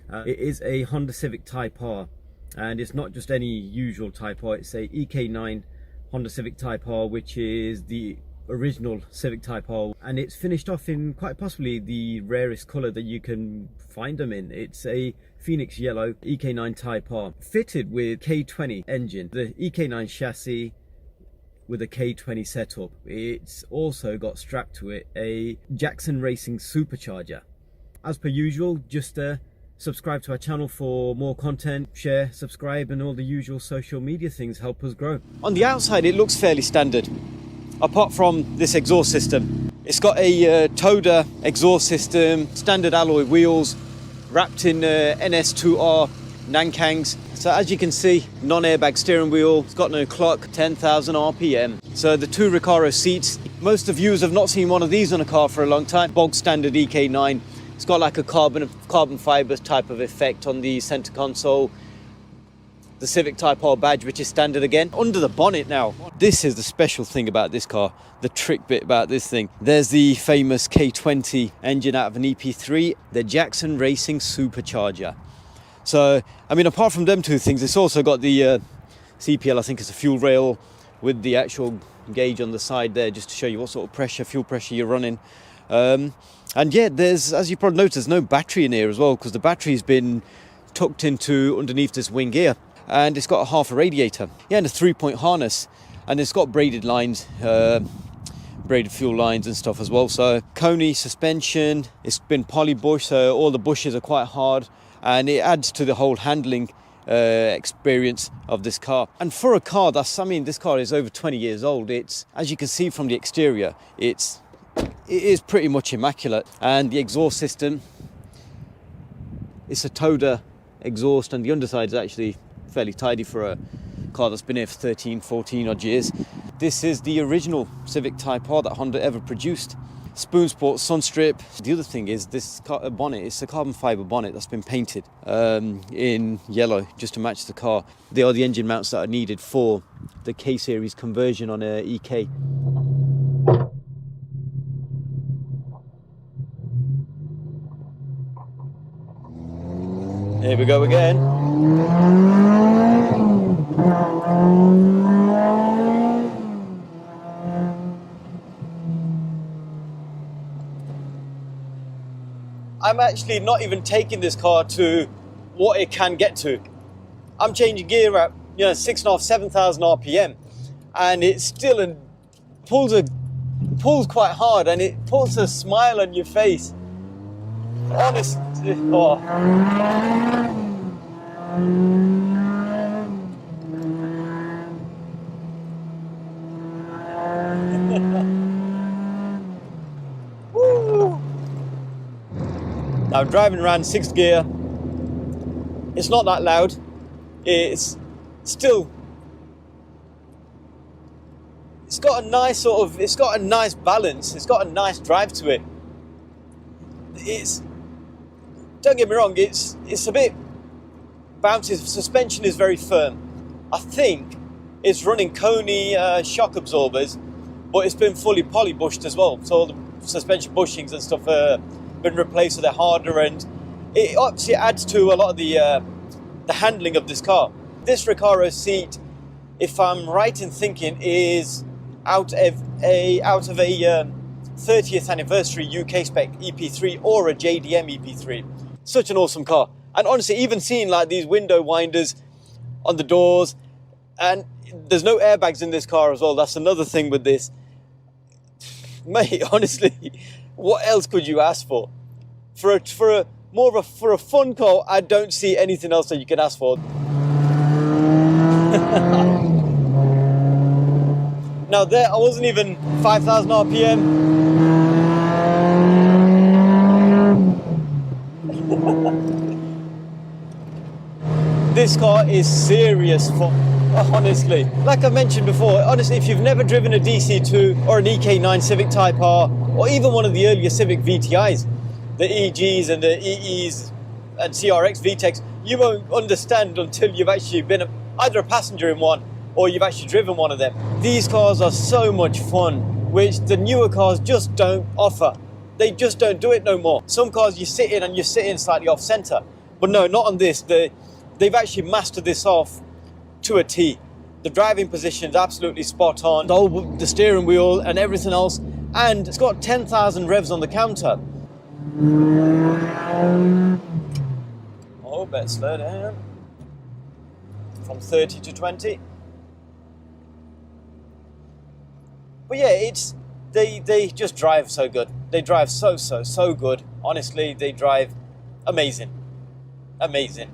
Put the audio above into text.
It is a Honda Civic Type R, and it's not just any usual Type R, it's a EK9 Honda Civic Type R, which is the original Civic Type R, and it's finished off in quite possibly the rarest colour that you can find them in. It's a Pheonix yellow EK9 Type R, fitted with K20 engine, the EK9 chassis with a K20 setup. It's also got strapped to it a Jackson Racing Supercharger. As per usual, just subscribe to our channel for more content, share, subscribe, and all the usual social media things help us grow. On the outside it looks fairly standard, apart from this exhaust system. It's got a Toda exhaust system, standard alloy wheels, wrapped in NS2R Nankangs. So as you can see, non-airbag steering wheel, it's got no clock, 10,000 RPM. So the two Recaro seats, most of you have not seen one of these on a car for a long time. Bog standard EK9. It's got like a carbon fibre type of effect on the centre console. The Civic Type R badge, which is standard again. Under the bonnet now, this is the special thing about this car, the trick bit about this thing. There's the famous K20 engine out of an EP3, the Jackson Racing Supercharger. So, I mean, apart from them two things, it's also got the CPL, I think it's a fuel rail with the actual gauge on the side there, just to show you what sort of fuel pressure you're running. And yeah, there's, as you probably noticed, there's no battery in here as well, because the battery's been tucked into underneath this wing here. And it's got a half a radiator, yeah, and a 3-point harness, and it's got braided lines, braided fuel lines and stuff as well. So Kony suspension, it's been polybush, so all the bushes are quite hard, and it adds to the whole handling experience of this car. And for a car that's, I mean, this car is over 20 years old. It's, as you can see from the exterior, it is pretty much immaculate. And the exhaust system, it's a Toda exhaust, and the underside is actually fairly tidy for a car that's been here for 13, 14 odd years. This is the original Civic Type R that Honda ever produced. Spoon Sport Sunstrip. The other thing is this bonnet, it's a carbon fibre bonnet that's been painted in yellow just to match the car. They are the engine mounts that are needed for the K-Series conversion on a EK. Here we go again. I'm actually not even taking this car to what it can get to. I'm changing gear at 6.5, 7,000 RPM, and it still pulls quite hard, and it puts a smile on your face. Honestly, oh. Now driving around 6th gear, it's not that loud. It's still, it's got a nice balance. It's got a nice drive to it. Don't get me wrong, it's a bit bouncy. Suspension is very firm. I think it's running Kony shock absorbers, but it's been fully polybushed as well. So all the suspension bushings and stuff have been replaced, so they're harder, and it obviously adds to a lot of the handling of this car. This Recaro seat, if I'm right in thinking, is out of a 30th anniversary UK spec EP3 or a JDM EP3. Such an awesome car. And honestly, even seeing like these window winders on the doors, and there's no airbags in this car as well. That's another thing with this. Mate, honestly, what else could you ask for? For a fun car, I don't see anything else that you can ask for. Now there, I wasn't even 5,000 RPM. This car is serious fun, honestly. Like I mentioned before, honestly, if you've never driven a DC2 or an EK9 Civic Type R, or even one of the earlier Civic VTIs, the EGs and the EEs and CRX VTECs, you won't understand until you've actually been either a passenger in one or you've actually driven one of them. These cars are so much fun, which the newer cars just don't offer. They just don't do it no more. Some cars you sit in and you're sitting slightly off center. But no, not on this. They've actually mastered this off to a T. The driving position is absolutely spot on. The steering wheel and everything else. And it's got 10,000 revs on the counter. Oh, better slow down. From 30 to 20. But yeah, they just drive so good. They drive so good. Honestly, they drive amazing. Amazing.